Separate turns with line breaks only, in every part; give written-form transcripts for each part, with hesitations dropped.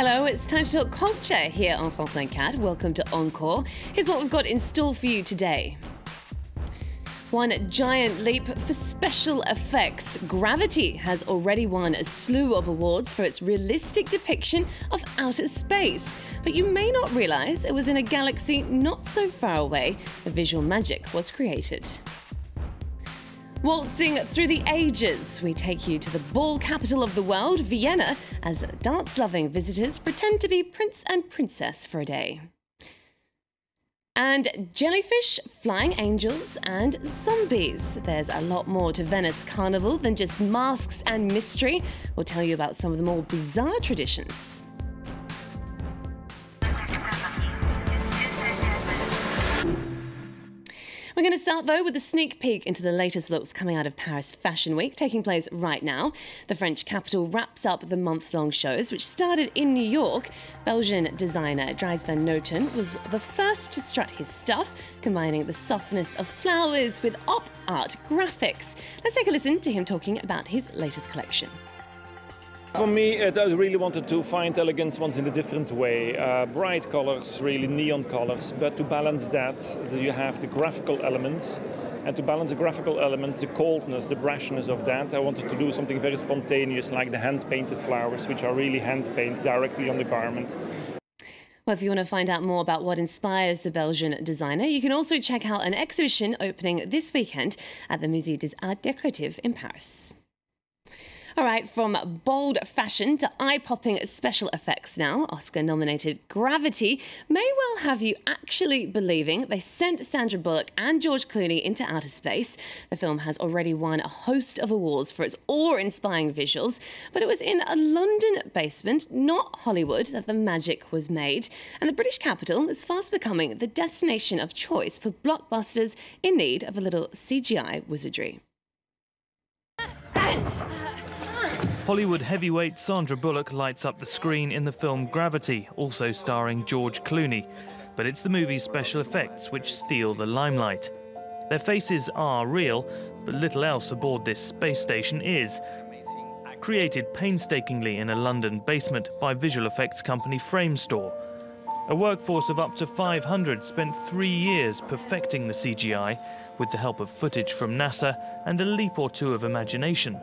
Hello, it's time to talk culture here on France 24. Welcome to Encore. Here's what we've got in store for you today. One giant leap for special effects. Gravity has already won a slew of awards for its realistic depiction of outer space. But you may not realise it was in a galaxy not so far away the visual magic was created. Waltzing through the ages, we take you to the ball capital of the world, Vienna, as dance-loving visitors pretend to be prince and princess for a day. And jellyfish, flying angels and zombies. There's a lot more to Venice Carnival than just masks and mystery. We'll tell you about some of the more bizarre traditions. We're going to start, though, with a sneak peek into the latest looks coming out of Paris Fashion Week, taking place right now. The French capital wraps up the month-long shows, which started in New York. Belgian designer Dries Van Noten was the first to strut his stuff, combining the softness of flowers with op-art graphics. Let's take a listen to him talking about his latest collection.
For me, I really wanted to find elegance once in a different way. Bright colors, really neon colors, but to balance that, you have the graphical elements. And to balance the graphical elements, the coldness, the brashness of that, I wanted to do something very spontaneous, like the hand-painted flowers, which are really hand-painted directly on the garment.
Well, if you want to find out more about what inspires the Belgian designer, you can also check out an exhibition opening this weekend at the Musée des Arts Décoratifs in Paris. All right, from bold fashion to eye-popping special effects now, Oscar-nominated Gravity may well have you actually believing they sent Sandra Bullock and George Clooney into outer space. The film has already won a host of awards for its awe-inspiring visuals, but it was in a London basement, not Hollywood, that the magic was made. And the British capital is fast becoming the destination of choice for blockbusters in need of a little CGI wizardry.
Hollywood heavyweight Sandra Bullock lights up the screen in the film Gravity, also starring George Clooney. But it's the movie's special effects which steal the limelight. Their faces are real, but little else aboard this space station is. Created painstakingly in a London basement by visual effects company Framestore. A workforce of up to 500 spent 3 years perfecting the CGI with the help of footage from NASA and a leap or two of imagination.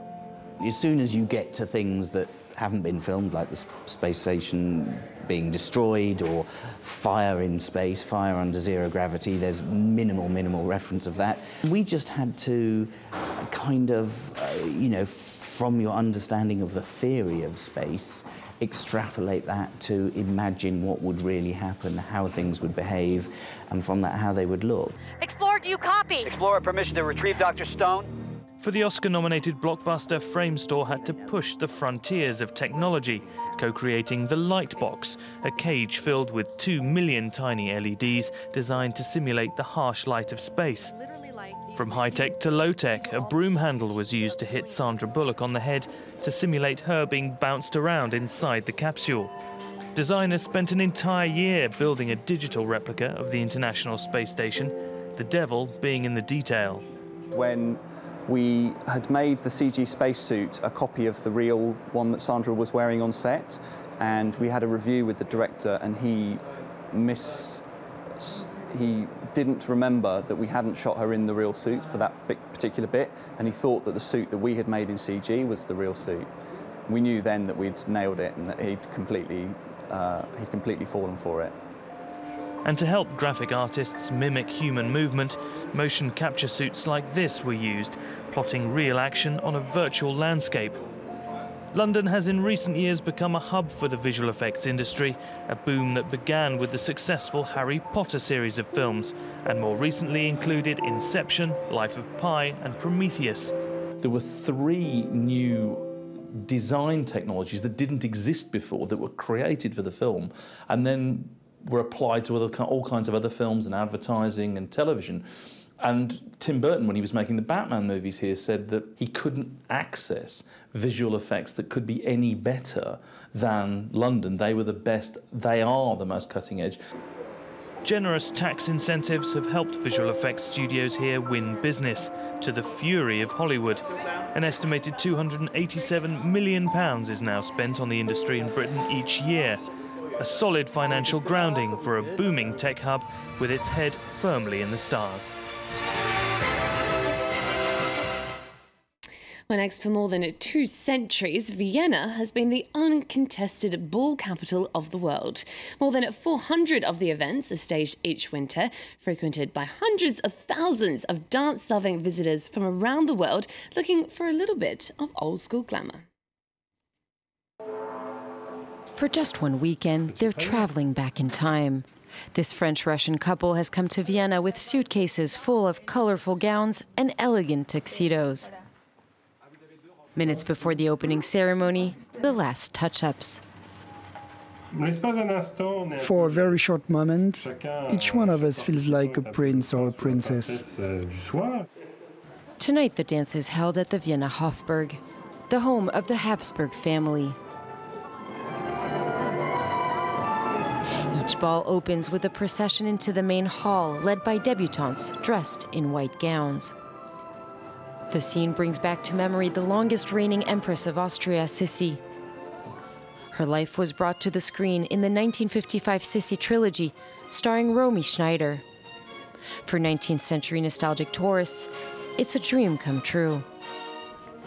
As soon as you get to things that haven't been filmed, like the space station being destroyed or fire in space, fire under zero gravity, there's minimal reference of that. We just had to kind of, from your understanding of the theory of space, extrapolate that to imagine what would really happen, how things would behave, and from that, how they would look.
Explorer, do you copy?
Explorer, permission to retrieve Dr. Stone.
For the Oscar-nominated blockbuster, Framestore had to push the frontiers of technology, co-creating the Lightbox, a cage filled with 2 million tiny LEDs designed to simulate the harsh light of space. From high-tech to low-tech, a broom handle was used to hit Sandra Bullock on the head to simulate her being bounced around inside the capsule. Designers spent an entire year building a digital replica of the International Space Station, the devil being in the detail.
When we had made the CG spacesuit a copy of the real one that Sandra was wearing on set, and we had a review with the director, and he didn't remember that we hadn't shot her in the real suit for that particular bit, and he thought that the suit that we had made in CG was the real suit. We knew then that we'd nailed it and that he'd completely fallen for it.
And to help graphic artists mimic human movement, motion capture suits like this were used, plotting real action on a virtual landscape. London has in recent years become a hub for the visual effects industry, a boom that began with the successful Harry Potter series of films, and more recently included Inception, Life of Pi, and Prometheus.
There were 3 new design technologies that didn't exist before that were created for the film, and then were applied to all kinds of other films and advertising and television. And Tim Burton, when he was making the Batman movies here, said that he couldn't access visual effects that could be any better than London. They were the best, they are the most cutting edge.
Generous tax incentives have helped visual effects studios here win business, to the fury of Hollywood. An estimated £287 million is now spent on the industry in Britain each year. A solid financial grounding for a booming tech hub with its head firmly in the stars.
Well, next, for more than 2 centuries, Vienna has been the uncontested ball capital of the world. More than 400 of the events are staged each winter, frequented by hundreds of thousands of dance-loving visitors from around the world looking for a little bit of old-school glamour.
For just one weekend, they're traveling back in time. This French-Russian couple has come to Vienna with suitcases full of colorful gowns and elegant tuxedos. Minutes before the opening ceremony, the last touch-ups.
For a very short moment, each one of us feels like a prince or a princess.
Tonight, the dance is held at the Vienna Hofburg, the home of the Habsburg family. Each ball opens with a procession into the main hall, led by debutantes dressed in white gowns. The scene brings back to memory the longest reigning empress of Austria, Sissi. Her life was brought to the screen in the 1955 Sissi trilogy, starring Romy Schneider. For 19th century nostalgic tourists, it's a dream come true.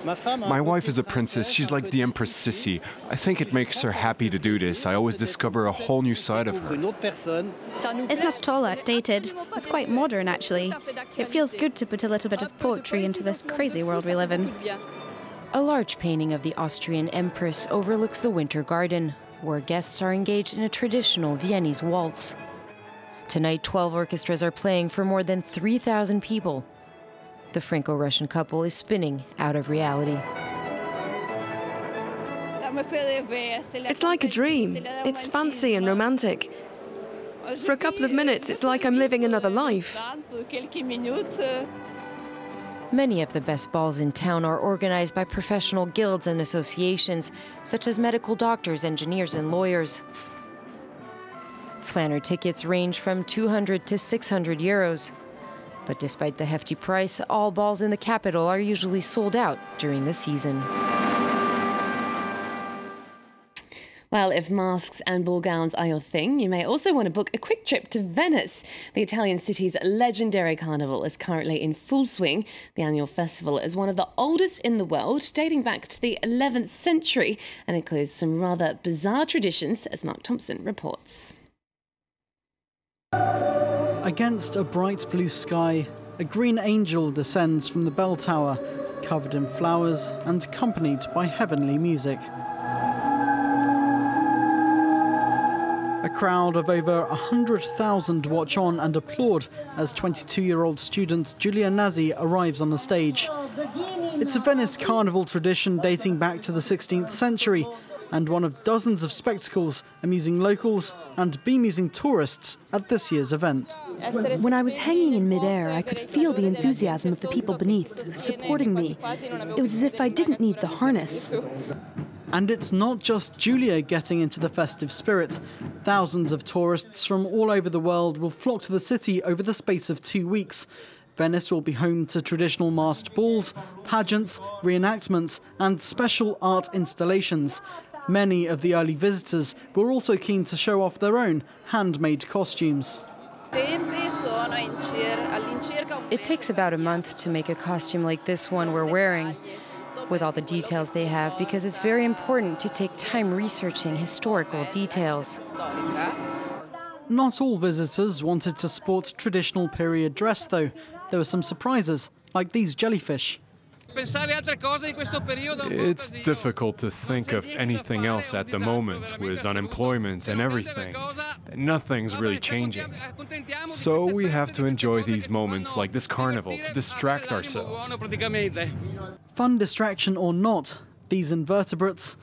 My wife is a princess. She's like the Empress Sissi. I think it makes her happy to do this. I always discover a whole new side of her.
It's not at all outdated. It's quite modern, actually. It feels good to put a little bit of poetry into this crazy world we live in.
A large painting of the Austrian empress overlooks the Winter Garden, where guests are engaged in a traditional Viennese waltz. Tonight, 12 orchestras are playing for more than 3,000 people. The Franco-Russian couple is spinning out of reality.
It's like a dream. It's fancy and romantic. For a couple of minutes, it's like I'm living another life.
Many of the best balls in town are organized by professional guilds and associations, such as medical doctors, engineers, and lawyers. Flanner tickets range from 200 to 600 euros. But despite the hefty price, all balls in the capital are usually sold out during the season.
Well, if masks and ball gowns are your thing, you may also want to book a quick trip to Venice. The Italian city's legendary carnival is currently in full swing. The annual festival is one of the oldest in the world, dating back to the 11th century, and includes some rather bizarre traditions, as Mark Thompson reports.
Against a bright blue sky, a green angel descends from the bell tower, covered in flowers and accompanied by heavenly music. A crowd of over 100,000 watch on and applaud as 22-year-old student Giulia Nazzi arrives on the stage. It's a Venice Carnival tradition dating back to the 16th century, and one of dozens of spectacles amusing locals and bemusing tourists at this year's event.
When I was hanging in midair, I could feel the enthusiasm of the people beneath, supporting me. It was as if I didn't need the harness.
And it's not just Giulia getting into the festive spirit. Thousands of tourists from all over the world will flock to the city over the space of 2 weeks. Venice will be home to traditional masked balls, pageants, reenactments, and special art installations. Many of the early visitors were also keen to show off their own handmade costumes.
It takes about a month to make a costume like this one we're wearing, with all the details they have, because it's very important to take time researching historical details.
Not all visitors wanted to sport traditional period dress, though. There were some surprises, like these jellyfish.
It's difficult to think of anything else at the moment, with unemployment and everything. Nothing's really changing. So we have to enjoy these moments like this carnival to distract ourselves.
Fun distraction or not, these invertebrates,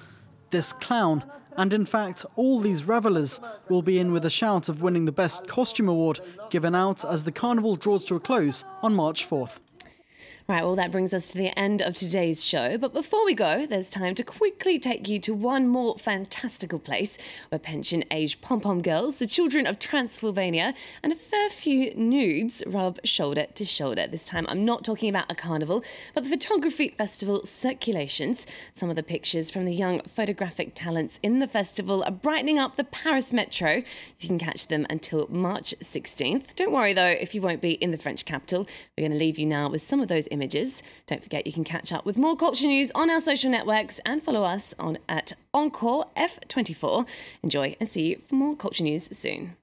this clown, and in fact all these revelers will be in with a shout of winning the Best Costume Award, given out as the carnival draws to a close on March 4th.
Right, well, that brings us to the end of today's show. But before we go, there's time to quickly take you to one more fantastical place where pension-age pom-pom girls, the children of Transylvania, and a fair few nudes rub shoulder to shoulder. This time, I'm not talking about a carnival, but the photography festival Circulations. Some of the pictures from the young photographic talents in the festival are brightening up the Paris metro. You can catch them until March 16th. Don't worry, though, if you won't be in the French capital. We're going to leave you now with some of those images. Don't forget you can catch up with more culture news on our social networks and follow us on at Encore F24. Enjoy and see you for more culture news soon.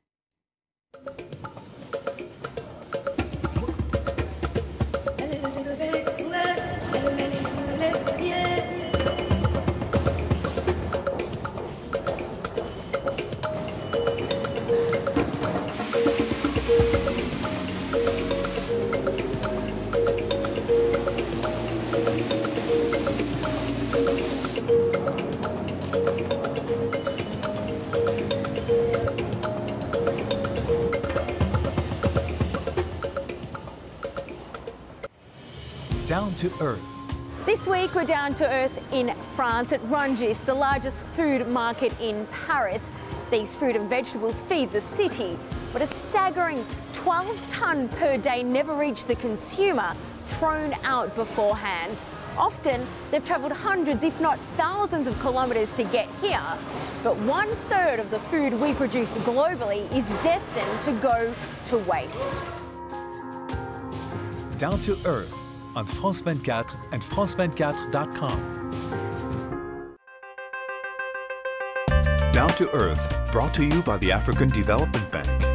Down to Earth.
This week we're down to earth in France at Rungis, the largest food market in Paris. These fruit and vegetables feed the city, but a staggering 12 tonne per day never reach the consumer, thrown out beforehand. Often they've travelled hundreds, if not thousands of kilometres to get here, but 1/3 of the food we produce globally is destined to go to waste.
Down to Earth on France 24 and France24.com. Down to Earth, brought to you by the African Development Bank.